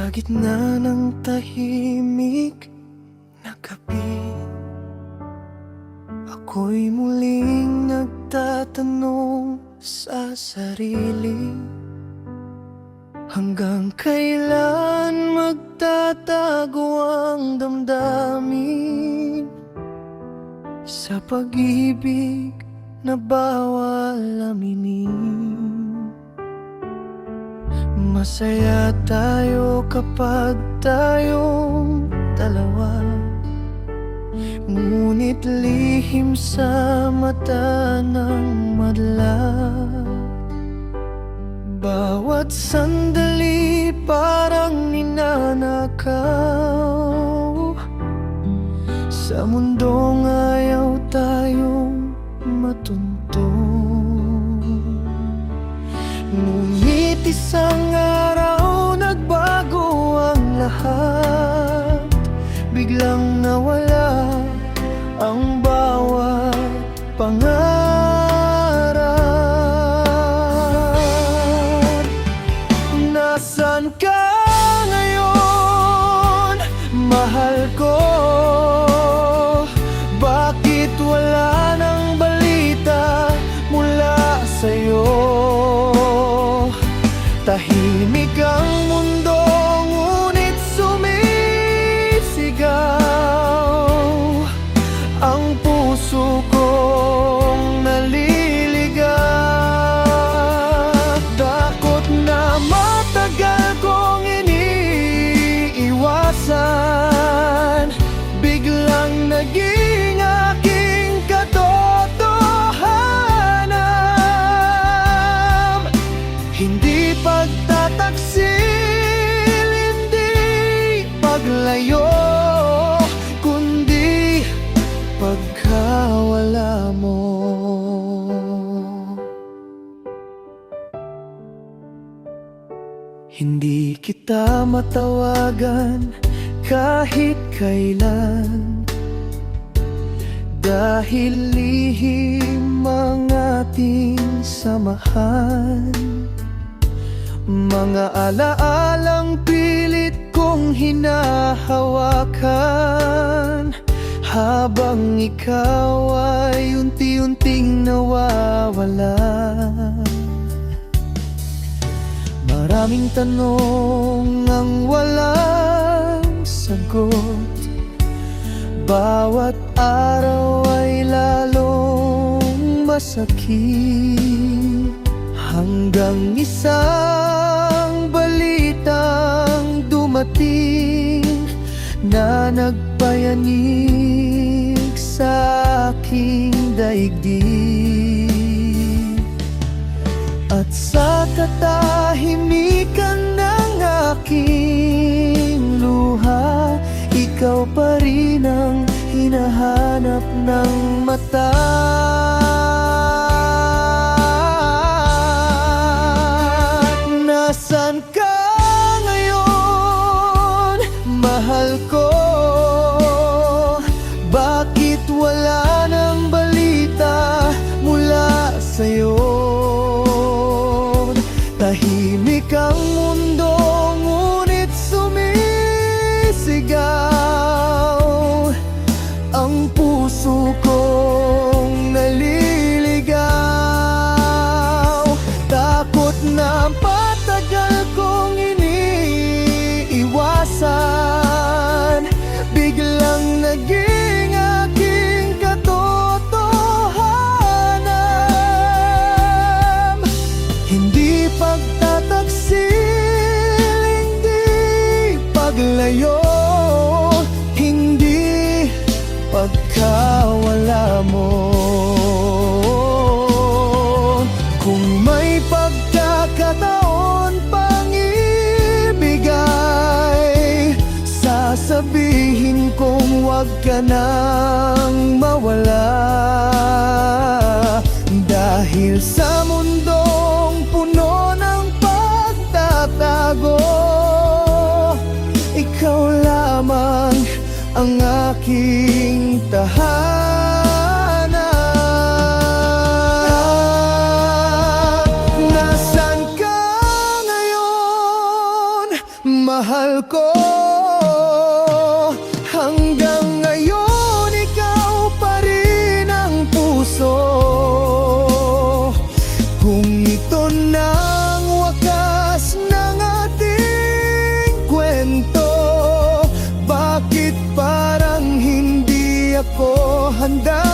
Sa gitna ng tahimik na gabi, ako'y muling nagtatanong sa sarili, hanggang kailan magtatago ang damdamin sa pag-ibig na bawal aminin. Masaya tayo kapag tayong dalawa, ngunit lihim sa mata ng madla. Bawat sandali parang ninanakaw, sa mundong ayaw tayong matuntun. Ngunit isang araw nagbago ang lahat, biglang nawala ang bawat pangarap. Nasaan ka ngayon, mahal ko? Bakit wala nang balita mula sa'yo? Tahimik ang mundo, ngunit sumisigaw ang puso kong naliligaw. Takot na matagal kong iniiwasan, biglang naging aking katotohanan. Hindi pagtataksil, hindi paglayo, kundi pagkawala mo. Hindi kita matawagan kahit kailan, dahil lihim ang ating samahan. Mga alaalang pilit kong hinahawakan, habang ikaw ay unti-unting nawawala. Maraming tanong ang walang sagot, bawat araw ay lalong masakit, hanggang isang balitang dumating na nagpayanig sa aking daigdig. At sa katahimikan ng aking luha, ikaw pa rin ang hinahanap ng mata. Nasaan ka ngayon, mahal ko? Bakit wala nang balita mula sa'yo? Tahimik ang mundo, ngunit sumisigaw ang puso kong naliligaw. Takot na patagal kong iniiwasan, biglang naging aking katotohanan. Hindi pagtataksil, hindi paglayo, hindi pagkawala mo. Kung may pagkakataon pang ibigay, sasabihin kong huwag ka nang mawala. Dahil sa mundong puno ng pagtatago, ikaw lamang ang aking tahanan. Nasaan ka ngayon, mahal ko. Hanggang ngayon ikaw pa rin ang puso. Kung ito na ang wakas ng ating kwento, bakit parang hindi ako handa